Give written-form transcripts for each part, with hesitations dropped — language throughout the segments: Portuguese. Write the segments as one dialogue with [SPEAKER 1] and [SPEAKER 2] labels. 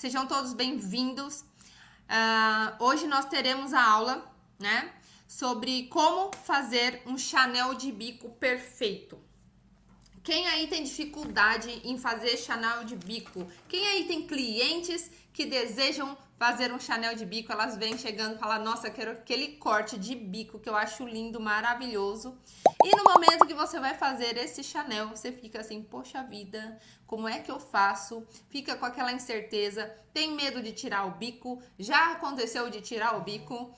[SPEAKER 1] Sejam todos bem-vindos. Hoje nós teremos a aula, né, sobre como fazer um Chanel de bico perfeito. Quem aí tem dificuldade em fazer Chanel de bico? Quem aí tem clientes que desejam fazer um Chanel de bico? Elas vêm chegando e falam, nossa, eu quero aquele corte de bico que eu acho lindo, maravilhoso. E no momento que você vai fazer esse Chanel, você fica assim, poxa vida, como é que eu faço? Fica com aquela incerteza, tem medo de tirar o bico, já aconteceu de tirar o bico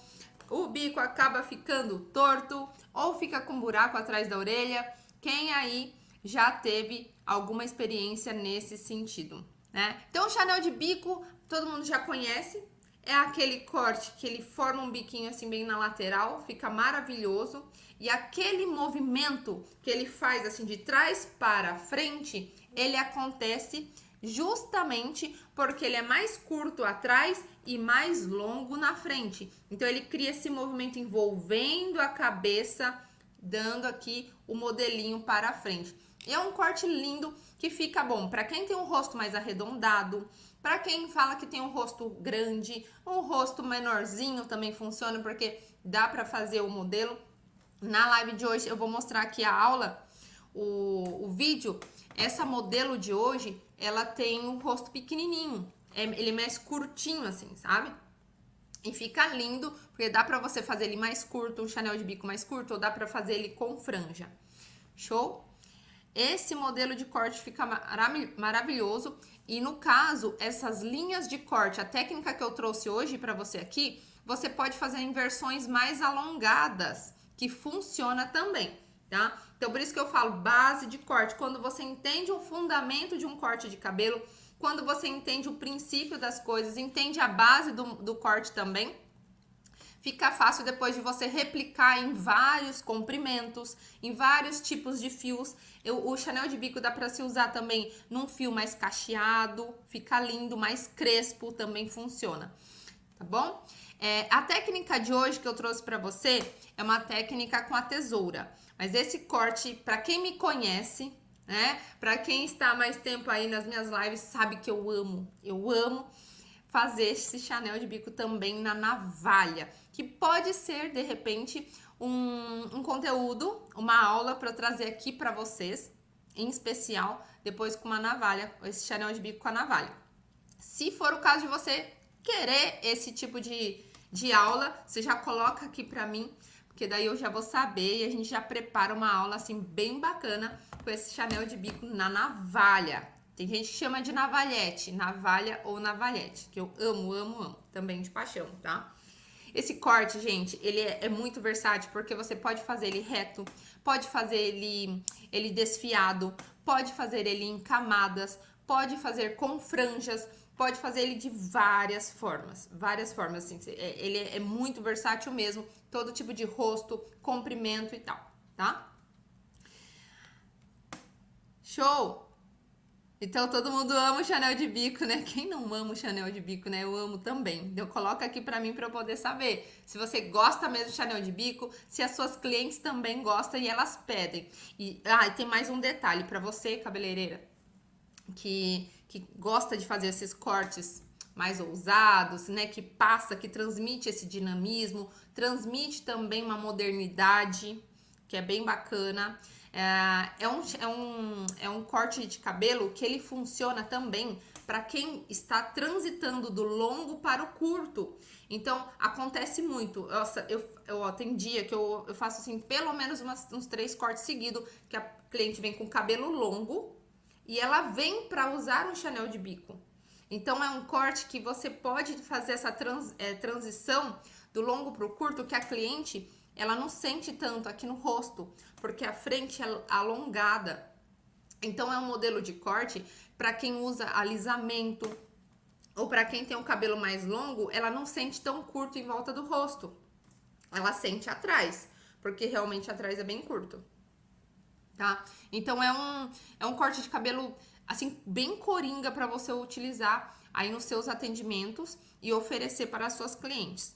[SPEAKER 1] acaba ficando torto ou fica com buraco atrás da orelha. Quem aí já teve alguma experiência nesse sentido, né? Então, o Chanel de bico, todo mundo já conhece. É aquele corte que ele forma um biquinho assim bem na lateral, fica maravilhoso. E aquele movimento que ele faz assim de trás para frente, ele acontece justamente porque ele é mais curto atrás e mais longo na frente. Então, ele cria esse movimento envolvendo a cabeça, dando aqui o modelinho para frente. E é um corte lindo que fica bom para quem tem um rosto mais arredondado, para quem fala que tem um rosto grande, um rosto menorzinho também funciona, porque dá para fazer o modelo. Na live de hoje eu vou mostrar aqui a aula, o vídeo. Essa modelo de hoje, ela tem um rosto pequenininho, ele é mais curtinho assim, sabe? E fica lindo, porque dá pra você fazer ele mais curto, um Chanel de bico mais curto, ou dá pra fazer ele com franja. Show? Esse modelo de corte fica maravilhoso. E no caso, essas linhas de corte, a técnica que eu trouxe hoje pra você aqui, você pode fazer em versões mais alongadas, que funciona também, tá? Então, por isso que eu falo base de corte. Quando você entende o fundamento de um corte de cabelo, quando você entende o princípio das coisas, entende a base do corte também, fica fácil depois de você replicar em vários comprimentos, em vários tipos de fios. O Chanel de bico dá para se usar também num fio mais cacheado, fica lindo, mais crespo também funciona, tá bom? A técnica de hoje que eu trouxe para você é uma técnica com a tesoura, mas esse corte, para quem me conhece, né? Para quem está mais tempo aí nas minhas lives, sabe que eu amo fazer esse Chanel de bico também na navalha, que pode ser, de repente, um conteúdo, uma aula para eu trazer aqui para vocês, em especial, depois com uma navalha, esse Chanel de bico com a navalha. Se for o caso de você querer esse tipo de aula, você já coloca aqui para mim, porque daí eu já vou saber e a gente já prepara uma aula assim bem bacana com esse Chanel de bico na navalha. Tem gente que chama de navalhete, navalha ou navalhete, que eu amo, também de paixão, tá? Esse corte, gente, ele é muito versátil, porque você pode fazer ele reto, pode fazer ele desfiado, pode fazer ele em camadas, pode fazer com franjas, pode fazer ele de várias formas, assim, ele é muito versátil mesmo, todo tipo de rosto, comprimento e tal, tá? Show! Então, todo mundo ama o Chanel de bico, né? Quem não ama o Chanel de bico, né? Eu amo também. Então, coloca aqui pra mim pra eu poder saber se você gosta mesmo de Chanel de bico, se as suas clientes também gostam e elas pedem. E tem mais um detalhe pra você, cabeleireira, que gosta de fazer esses cortes mais ousados, né? Que passa, que transmite esse dinamismo, transmite também uma modernidade, que é bem bacana. É um corte de cabelo que ele funciona também para quem está transitando do longo para o curto. Então, acontece muito. Nossa, tem dia que eu faço assim, pelo menos uns 3 cortes seguidos, que a cliente vem com cabelo longo e ela vem para usar um Chanel de bico. Então, é um corte que você pode fazer essa transição do longo para o curto, que a cliente ela não sente tanto aqui no rosto, porque a frente é alongada. Então, é um modelo de corte para quem usa alisamento ou para quem tem um cabelo mais longo, ela não sente tão curto em volta do rosto. Ela sente atrás, porque realmente atrás é bem curto, tá? Então, é um corte de cabelo, assim, bem coringa para você utilizar aí nos seus atendimentos e oferecer para as suas clientes.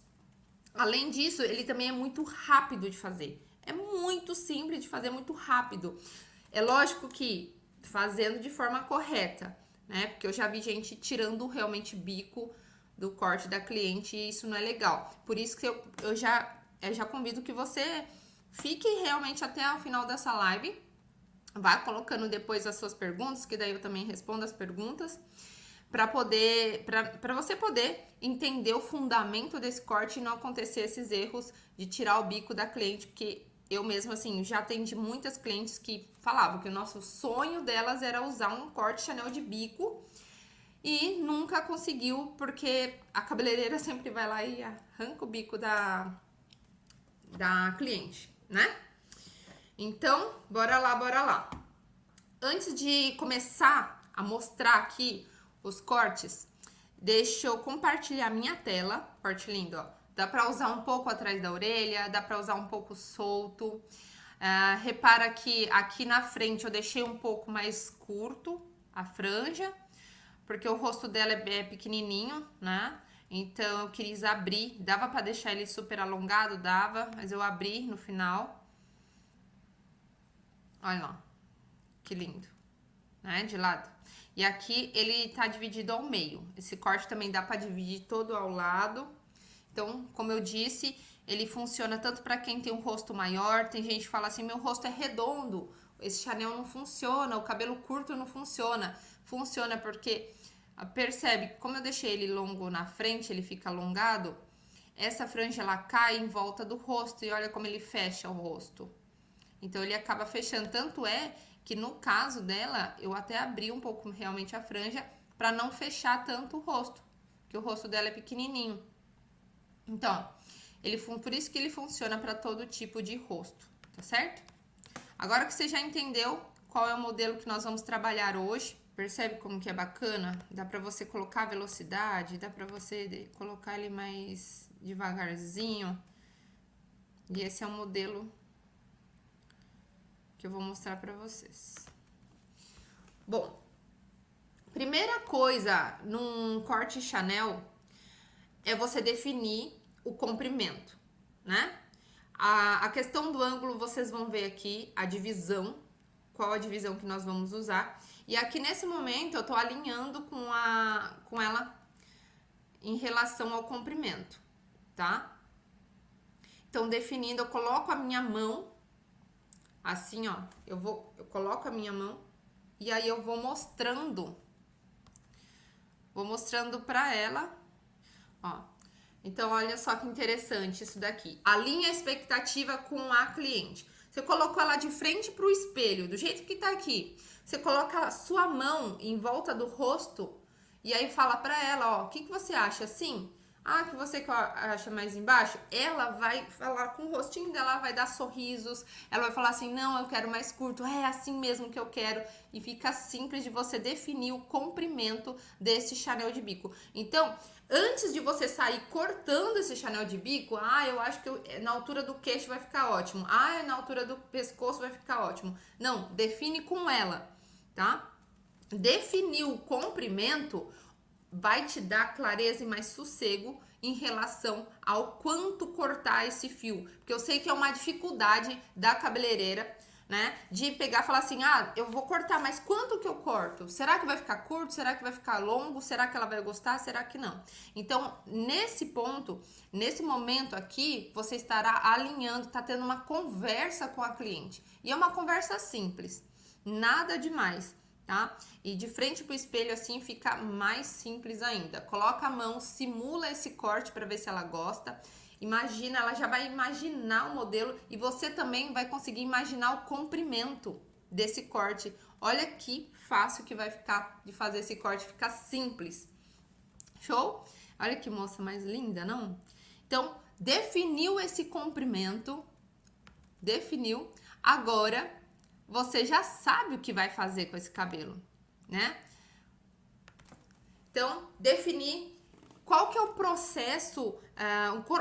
[SPEAKER 1] Além disso, ele também é muito rápido de fazer. É muito simples de fazer, muito rápido. É lógico que fazendo de forma correta, né? Porque eu já vi gente tirando realmente bico do corte da cliente e isso não é legal. Por isso que eu já convido que você fique realmente até o final dessa live. Vá colocando depois as suas perguntas, que daí eu também respondo as perguntas, para você poder entender o fundamento desse corte e não acontecer esses erros de tirar o bico da cliente, porque eu mesmo, assim, já atendi muitas clientes que falavam que o nosso sonho delas era usar um corte Chanel de bico e nunca conseguiu, porque a cabeleireira sempre vai lá e arranca o bico da cliente, né? Então, bora lá, bora lá. Antes de começar a mostrar aqui os cortes, deixa eu compartilhar minha tela. Corte lindo, ó. Dá pra usar um pouco atrás da orelha, dá pra usar um pouco solto. Repara que aqui na frente eu deixei um pouco mais curto a franja, porque o rosto dela é pequenininho, né? Então eu quis abrir, dava pra deixar ele super alongado, dava, mas eu abri no final. Olha lá, que lindo, né? De lado. E aqui ele tá dividido ao meio. Esse corte também dá pra dividir todo ao lado. Então, como eu disse, ele funciona tanto para quem tem um rosto maior. Tem gente que fala assim, meu rosto é redondo, esse Chanel não funciona, o cabelo curto não funciona. Funciona porque, percebe, como eu deixei ele longo na frente, ele fica alongado, essa franja ela cai em volta do rosto e olha como ele fecha o rosto. Então, ele acaba fechando. Tanto é que no caso dela, eu até abri um pouco realmente a franja para não fechar tanto o rosto, porque o rosto dela é pequenininho. Então, por isso que ele funciona para todo tipo de rosto, tá certo? Agora que você já entendeu qual é o modelo que nós vamos trabalhar hoje, percebe como que é bacana? Dá para você colocar velocidade, dá para você colocar ele mais devagarzinho. E esse é o modelo que eu vou mostrar para vocês. Bom, primeira coisa num corte Chanel é você definir o comprimento, né? A questão do ângulo, vocês vão ver aqui a divisão, qual a divisão que nós vamos usar. E aqui nesse momento eu tô alinhando com ela em relação ao comprimento, tá? Então, definindo, eu coloco a minha mão, assim, ó, eu coloco a minha mão e aí eu vou mostrando pra ela, ó. Então, olha só que interessante isso daqui. Alinha a expectativa com a cliente. Você colocou ela de frente pro espelho, do jeito que tá aqui. Você coloca a sua mão em volta do rosto e aí fala pra ela, ó, o que você acha assim? Ah, que você acha mais embaixo? Ela vai falar com o rostinho dela, vai dar sorrisos. Ela vai falar assim, não, eu quero mais curto. É assim mesmo que eu quero. E fica simples de você definir o comprimento desse Chanel de bico. Então, antes de você sair cortando esse Chanel de bico, eu acho que na altura do queixo vai ficar ótimo. Na altura do pescoço vai ficar ótimo. Não, define com ela, tá? Definir o comprimento vai te dar clareza e mais sossego em relação ao quanto cortar esse fio. Porque eu sei que é uma dificuldade da cabeleireira, né? De pegar e falar assim, eu vou cortar, mas quanto que eu corto? Será que vai ficar curto? Será que vai ficar longo? Será que ela vai gostar? Será que não? Então, nesse ponto, nesse momento aqui, você estará alinhando, tá tendo uma conversa com a cliente. E é uma conversa simples, nada demais, tá? E de frente pro espelho assim fica mais simples ainda. Coloca a mão, simula esse corte para ver se ela gosta. Imagina, ela já vai imaginar o modelo e você também vai conseguir imaginar o comprimento desse corte. Olha que fácil que vai ficar de fazer esse corte, ficar simples. Show? Olha que moça mais linda, não? Então, definiu esse comprimento, definiu. Agora, você já sabe o que vai fazer com esse cabelo, né? Então, definir qual que é o processo,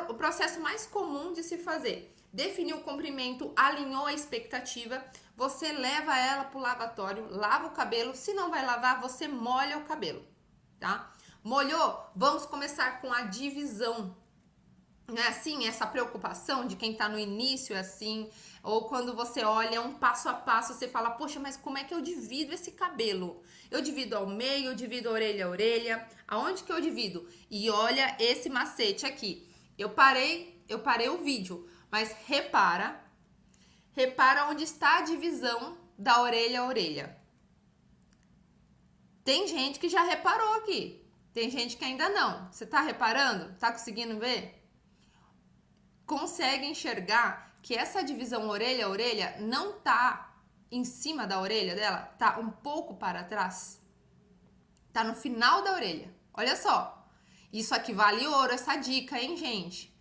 [SPEAKER 1] o processo mais comum de se fazer. Definiu o comprimento, alinhou a expectativa, você leva ela pro lavatório, lava o cabelo. Se não vai lavar, você molha o cabelo, tá? Molhou? Vamos começar com a divisão. Não é assim, essa preocupação de quem tá no início é assim, Ou quando você olha um passo a passo, você fala, poxa, mas como é que eu divido esse cabelo? Eu divido ao meio, eu divido orelha a orelha. Aonde que eu divido? E olha esse macete aqui. Eu parei o vídeo, mas repara onde está a divisão da orelha a orelha. Tem gente que já reparou aqui. Tem gente que ainda não. Você tá reparando? Tá conseguindo ver? Consegue enxergar que essa divisão orelha a orelha não tá em cima da orelha dela? Tá um pouco para trás? Tá no final da orelha. Olha só. Isso aqui vale ouro, essa dica, hein, gente?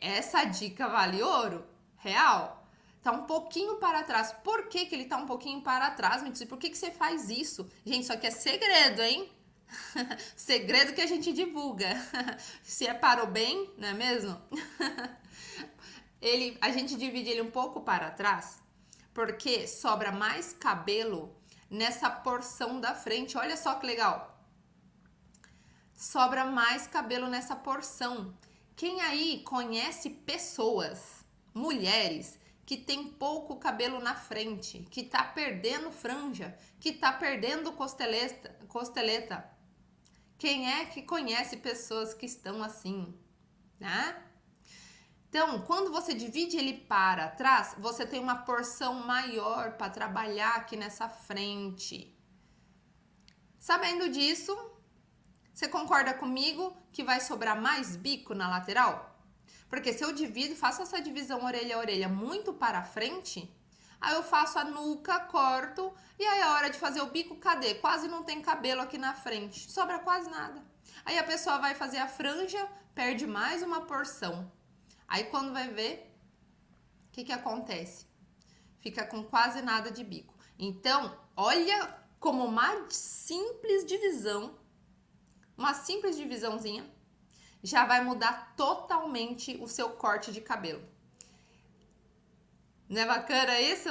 [SPEAKER 1] Essa dica vale ouro? Real? Tá um pouquinho para trás. Por que que ele tá um pouquinho para trás, me diz? Por que que você faz isso? Gente, isso aqui é segredo, hein? Segredo que a gente divulga. Se é para o bem, não é mesmo? A gente divide ele um pouco para trás, porque sobra mais cabelo nessa porção da frente. Olha só que legal. Sobra mais cabelo nessa porção. Quem aí conhece pessoas, mulheres, que tem pouco cabelo na frente, que tá perdendo franja, que tá perdendo costeleta? Quem é que conhece pessoas que estão assim, né? Então, quando você divide ele para trás, você tem uma porção maior para trabalhar aqui nessa frente. Sabendo disso, você concorda comigo que vai sobrar mais bico na lateral? Porque se eu divido, faço essa divisão orelha a orelha muito para frente, aí eu faço a nuca, corto, e aí a hora de fazer o bico, cadê? Quase não tem cabelo aqui na frente, sobra quase nada. Aí a pessoa vai fazer a franja, perde mais uma porção. Aí quando vai ver, o que acontece? Fica com quase nada de bico. Então, olha como uma simples divisãozinha, já vai mudar totalmente o seu corte de cabelo. Não é bacana isso?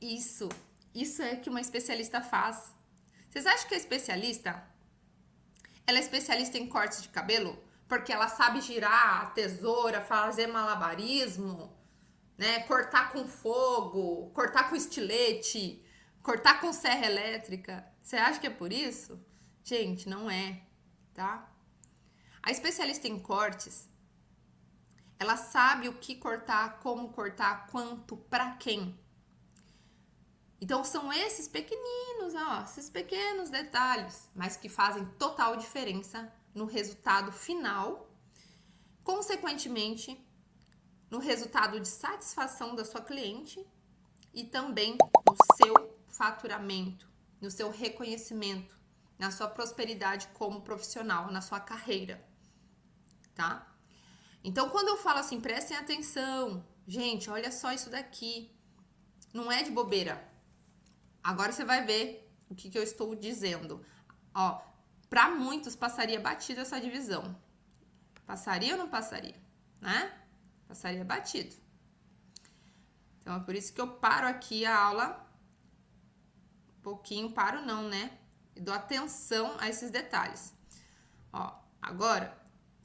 [SPEAKER 1] Isso é que uma especialista faz. Vocês acham que a especialista, ela é especialista em cortes de cabelo? Porque ela sabe girar a tesoura, fazer malabarismo, né? Cortar com fogo, cortar com estilete, cortar com serra elétrica. Você acha que é por isso? Gente, não é, tá? A especialista em cortes, ela sabe o que cortar, como cortar, quanto, pra quem. Então são esses pequeninos, esses pequenos detalhes, mas que fazem total diferença no resultado final, consequentemente, no resultado de satisfação da sua cliente e também no seu faturamento, no seu reconhecimento, na sua prosperidade como profissional, na sua carreira, tá? Então, quando eu falo assim, prestem atenção, gente, olha só isso daqui, não é de bobeira. Agora você vai ver o que eu estou dizendo. Ó, para muitos passaria batido essa divisão. Passaria ou não passaria? Né? Passaria batido. Então, é por isso que eu paro aqui a aula. Um pouquinho, paro não, né? E dou atenção a esses detalhes. Ó, agora,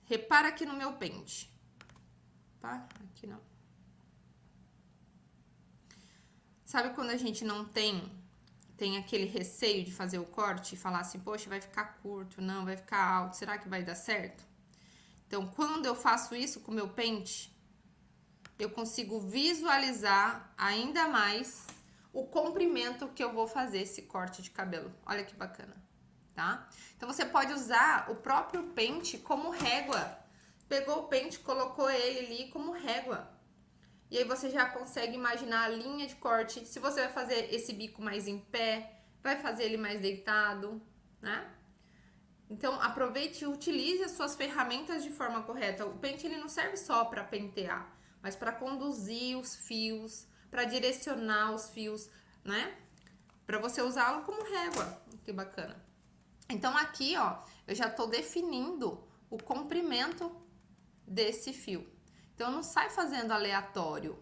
[SPEAKER 1] repara aqui no meu pente. Tá? Aqui não. Sabe quando a gente não tem aquele receio de fazer o corte e falar assim, poxa, vai ficar curto, não, vai ficar alto, será que vai dar certo? Então, quando eu faço isso com o meu pente, eu consigo visualizar ainda mais o comprimento que eu vou fazer esse corte de cabelo. Olha que bacana, tá? Então, você pode usar o próprio pente como régua. Pegou o pente, colocou ele ali como régua. E aí você já consegue imaginar a linha de corte. Se você vai fazer esse bico mais em pé, vai fazer ele mais deitado, né? Então, aproveite e utilize as suas ferramentas de forma correta. O pente, ele não serve só para pentear, mas para conduzir os fios, para direcionar os fios, né? Para você usá-lo como régua. Que bacana. Então, aqui, ó, eu já tô definindo o comprimento desse fio. Então, não sai fazendo aleatório.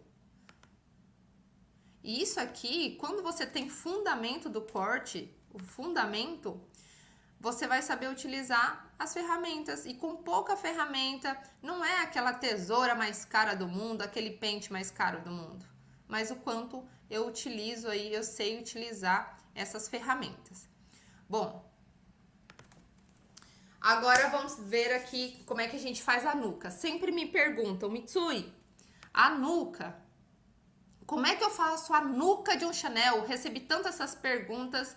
[SPEAKER 1] E isso aqui, quando você tem fundamento do corte, o fundamento, você vai saber utilizar as ferramentas. E com pouca ferramenta, não é aquela tesoura mais cara do mundo, aquele pente mais caro do mundo. mas o quanto eu utilizo aí, eu sei utilizar essas ferramentas. Bom, agora vamos ver aqui como é que a gente faz a nuca. Sempre me perguntam, Mitsui, a nuca, como é que eu faço a nuca de um Chanel? Recebi tantas essas perguntas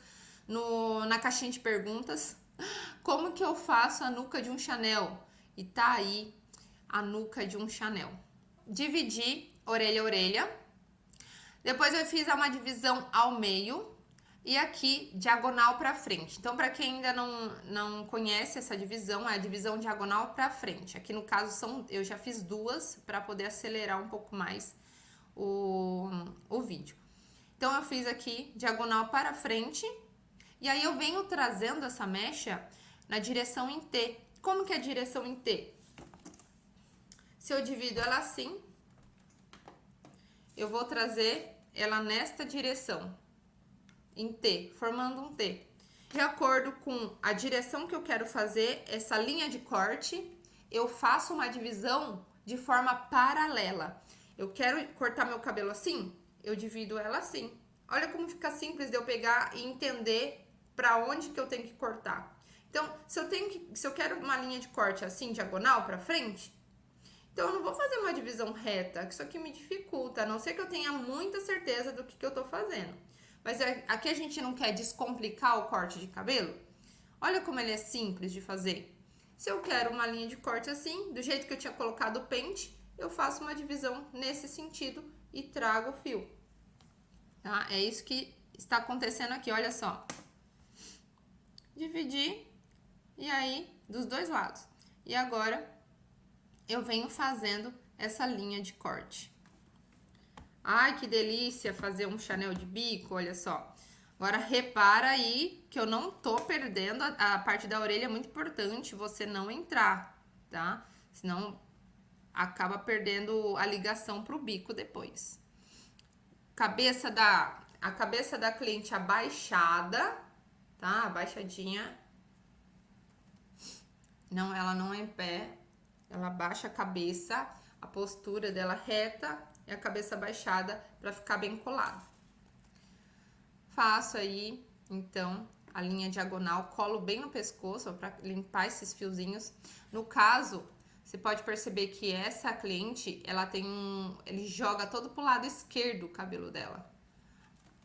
[SPEAKER 1] na caixinha de perguntas. Como que eu faço a nuca de um Chanel? E tá aí a nuca de um Chanel. Dividi orelha a orelha. Depois eu fiz uma divisão ao meio e aqui diagonal para frente. Então, para quem ainda não conhece essa divisão, é a divisão diagonal para frente. Aqui no caso eu já fiz duas para poder acelerar um pouco mais o vídeo. Então, eu fiz aqui diagonal para frente e aí eu venho trazendo essa mecha na direção em T. Como que é a direção em T? Se eu divido ela assim, eu vou trazer ela nesta direção, em T, formando um T. De acordo com a direção que eu quero fazer, essa linha de corte, eu faço uma divisão de forma paralela. Eu quero cortar meu cabelo assim, eu divido ela assim. Olha como fica simples de eu pegar e entender para onde que eu tenho que cortar. Então, se eu quero uma linha de corte assim, diagonal para frente, então eu não vou fazer uma divisão reta, que isso aqui me dificulta, a não ser que eu tenha muita certeza do que eu tô fazendo. Mas aqui a gente não quer descomplicar o corte de cabelo. Olha como ele é simples de fazer. Se eu quero uma linha de corte assim, do jeito que eu tinha colocado o pente, eu faço uma divisão nesse sentido e trago o fio. Tá? É isso que está acontecendo aqui, olha só. Dividi, e aí, dos dois lados. E agora, eu venho fazendo essa linha de corte. Ai, que delícia fazer um Chanel de bico, olha só. Agora, repara aí que eu não tô perdendo a parte da orelha, é muito importante você não entrar, tá? Senão, acaba perdendo a ligação pro bico depois. A cabeça da cliente abaixada, tá? Abaixadinha. Não, ela não é em pé. Ela abaixa a cabeça, a postura dela reta e a cabeça baixada para ficar bem colado. Faço aí, então, a linha diagonal, colo bem no pescoço para limpar esses fiozinhos. No caso, você pode perceber que essa cliente, ele joga todo pro lado esquerdo o cabelo dela.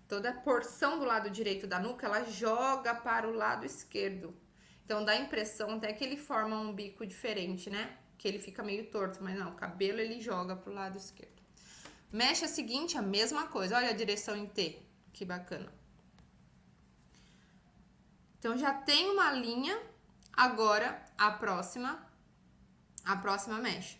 [SPEAKER 1] Toda a porção do lado direito da nuca, ela joga para o lado esquerdo. Então, dá a impressão até que ele forma um bico diferente, né? Que ele fica meio torto, mas não, o cabelo ele joga pro lado esquerdo. Mecha seguinte, a mesma coisa. Olha a direção em T, que bacana. Então, já tem uma linha, agora a próxima mecha.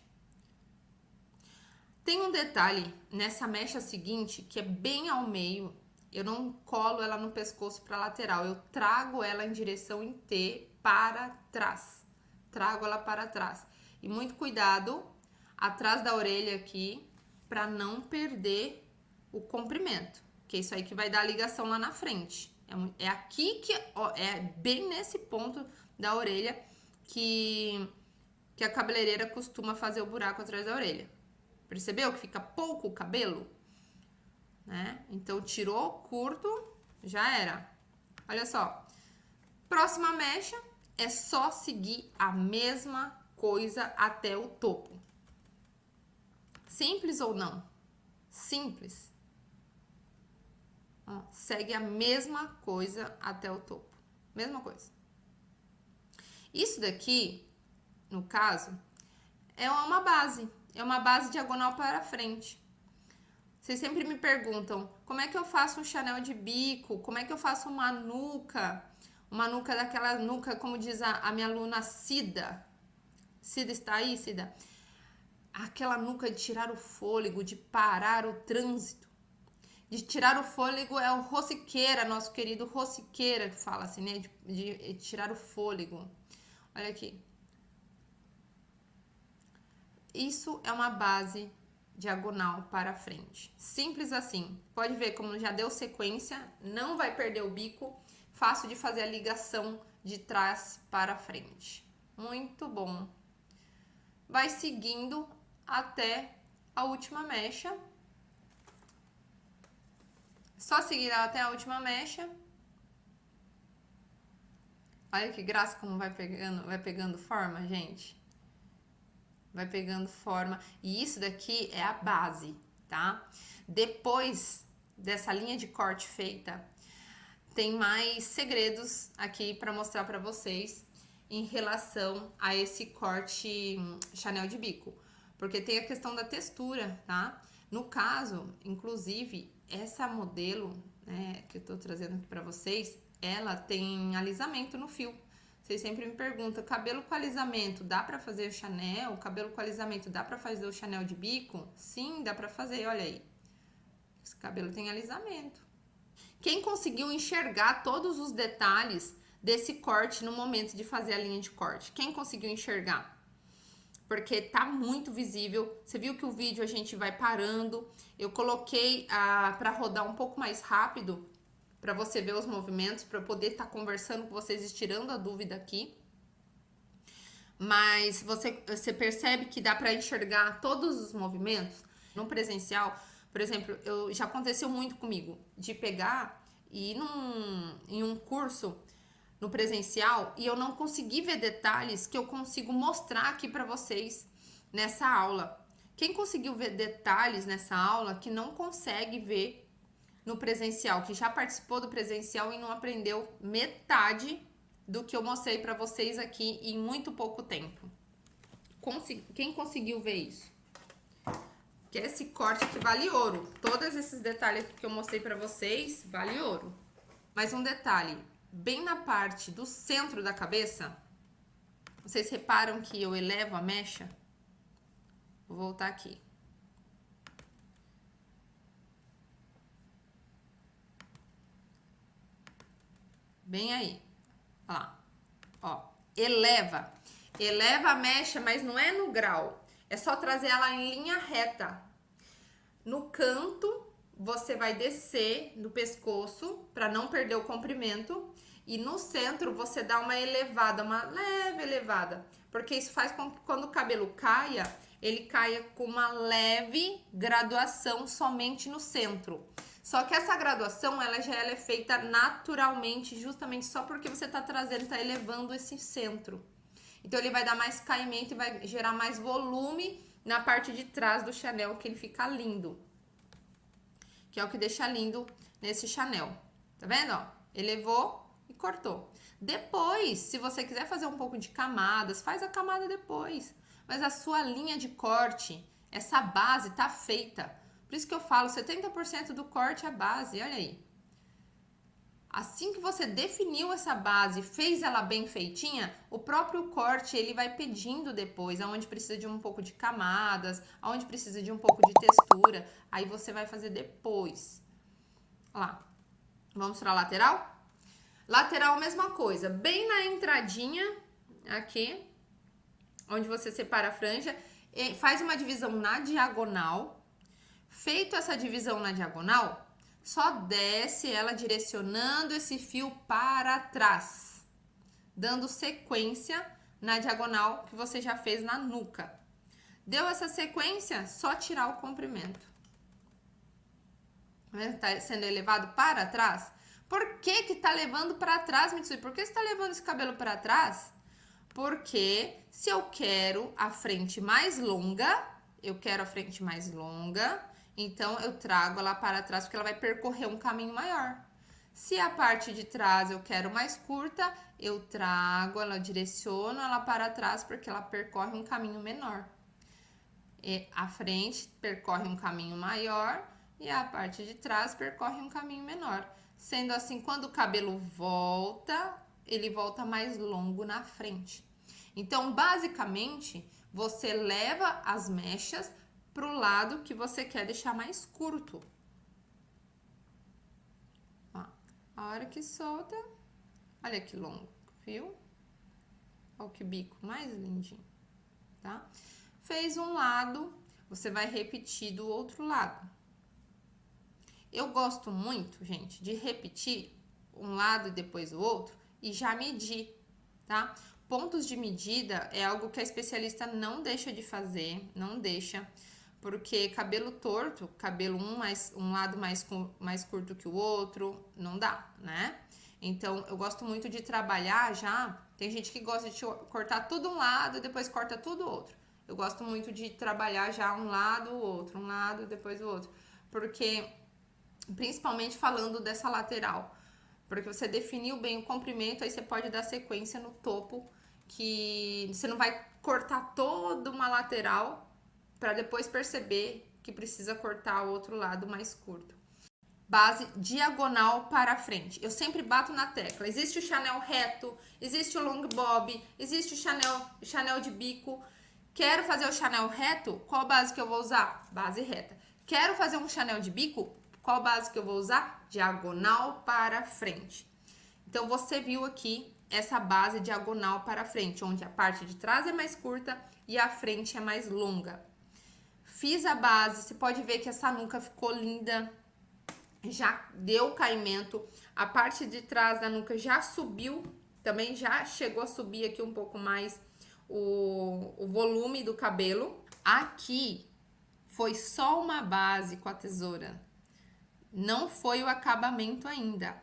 [SPEAKER 1] Tem um detalhe nessa mecha seguinte, que é bem ao meio, eu não colo ela no pescoço para lateral, eu trago ela em direção em T para trás. Trago ela para trás. E muito cuidado atrás da orelha aqui, para não perder o comprimento, que é isso aí que vai dar a ligação lá na frente. É aqui que, ó, é bem nesse ponto da orelha que a cabeleireira costuma fazer o buraco atrás da orelha. Percebeu que fica pouco o cabelo? Né? Então, tirou curto, já era. Olha só. Próxima mecha é só seguir a mesma coisa até o topo. Simples ou não? Simples. Ó, segue a mesma coisa até o topo. Mesma coisa. Isso daqui, no caso, é uma base. É uma base diagonal para frente. Vocês sempre me perguntam, como é que eu faço um Chanel de bico? Como é que eu faço uma nuca? Uma nuca daquela nuca, como diz a minha aluna Cida. Cida está aí, Cida? Aquela nuca de tirar o fôlego, de parar o trânsito. De tirar o fôlego é o Rossiqueira, nosso querido Rossiqueira, que fala assim, né? De tirar o fôlego. Olha aqui. Isso é uma base diagonal para frente. Simples assim. Pode ver como já deu sequência, não vai perder o bico. Fácil de fazer a ligação de trás para frente. Muito bom. Vai seguindo até a última mecha. Só seguir ela até a última mecha. Olha que graça como vai pegando forma, gente. Vai pegando forma. E isso daqui é a base, tá? Depois dessa linha de corte feita, tem mais segredos aqui para mostrar para vocês em relação a esse corte Chanel de bico. Porque tem a questão da textura, tá? No caso, inclusive, essa modelo, né, que eu tô trazendo aqui para vocês, ela tem alisamento no fio. Vocês sempre me perguntam, cabelo com alisamento dá pra fazer o Chanel? Cabelo com alisamento dá pra fazer o Chanel de bico? Sim, dá pra fazer, olha aí. Esse cabelo tem alisamento. Quem conseguiu enxergar todos os detalhes desse corte no momento de fazer a linha de corte? Quem conseguiu enxergar? Porque tá muito visível. Você viu que o vídeo a gente vai parando. Eu coloquei pra rodar um pouco mais rápido, para você ver os movimentos, para poder estar conversando com vocês e tirando a dúvida aqui. Mas você percebe que dá para enxergar todos os movimentos no presencial. Por exemplo, já aconteceu muito comigo de pegar e ir em um curso no presencial e eu não consegui ver detalhes que eu consigo mostrar aqui para vocês nessa aula. Quem conseguiu ver detalhes nessa aula que não consegue ver no presencial, que já participou do presencial e não aprendeu metade do que eu mostrei para vocês aqui em muito pouco tempo. Quem conseguiu ver isso? Que esse corte aqui vale ouro. Todos esses detalhes que eu mostrei para vocês, vale ouro. Mas um detalhe, bem na parte do centro da cabeça, vocês reparam que eu elevo a mecha? Vou voltar aqui. Bem aí, ó lá, ó, eleva a mecha, mas não é no grau, é só trazer ela em linha reta. No canto, você vai descer no pescoço, para não perder o comprimento, e no centro você dá uma elevada, uma leve elevada, porque isso faz com que quando o cabelo caia, ele caia com uma leve graduação somente no centro. Só que essa graduação, ela é feita naturalmente, justamente só porque você tá trazendo, tá elevando esse centro. Então, ele vai dar mais caimento e vai gerar mais volume na parte de trás do Chanel, que ele fica lindo. Que é o que deixa lindo nesse Chanel. Tá vendo, ó? Elevou e cortou. Depois, se você quiser fazer um pouco de camadas, faz a camada depois. Mas a sua linha de corte, essa base tá feita. Por isso que eu falo, 70% do corte é a base, olha aí. Assim que você definiu essa base, fez ela bem feitinha, o próprio corte ele vai pedindo depois, aonde precisa de um pouco de camadas, aonde precisa de um pouco de textura, aí você vai fazer depois. Olha lá, vamos para a lateral? Lateral, mesma coisa, bem na entradinha, aqui, onde você separa a franja, faz uma divisão na diagonal. Feito essa divisão na diagonal, só desce ela direcionando esse fio para trás, dando sequência na diagonal que você já fez na nuca. Deu essa sequência, só tirar o comprimento. Tá sendo elevado para trás? Por que que tá levando para trás, Mitsui? Por que você tá levando esse cabelo para trás? Porque se eu quero a frente mais longa, então eu trago ela para trás porque ela vai percorrer um caminho maior. Se a parte de trás eu quero mais curta, eu trago ela, direciono ela para trás porque ela percorre um caminho menor. E a frente percorre um caminho maior e a parte de trás percorre um caminho menor. Sendo assim, quando o cabelo volta, ele volta mais longo na frente. Então, basicamente, você leva as mechas pro lado que você quer deixar mais curto. Ó, a hora que solta, olha que longo, viu? Olha que bico mais lindinho, tá? Fez um lado, você vai repetir do outro lado. Eu gosto muito, gente, de repetir um lado e depois o outro e já medir, tá? Pontos de medida é algo que a especialista não deixa de fazer, não deixa, Porque cabelo torto, cabelo um lado mais curto que o outro, não dá, né? Então, eu gosto muito de trabalhar já. Tem gente que gosta de cortar tudo um lado e depois corta tudo o outro. Eu gosto muito de trabalhar já um lado, o outro, um lado, depois o outro. Porque, principalmente falando dessa lateral, porque você definiu bem o comprimento, aí você pode dar sequência no topo, que você não vai cortar toda uma lateral para depois perceber que precisa cortar o outro lado mais curto. Base diagonal para frente. Eu sempre bato na tecla. Existe o Chanel reto, existe o long bob, existe o Chanel de bico. Quero fazer o Chanel reto? Qual base que eu vou usar? Base reta. Quero fazer um Chanel de bico? Qual base que eu vou usar? Diagonal para frente. Então, você viu aqui essa base diagonal para frente, onde a parte de trás é mais curta e a frente é mais longa. Fiz a base, você pode ver que essa nuca ficou linda, já deu caimento, a parte de trás da nuca já subiu, também já chegou a subir aqui um pouco mais o volume do cabelo. Aqui foi só uma base com a tesoura, não foi o acabamento ainda.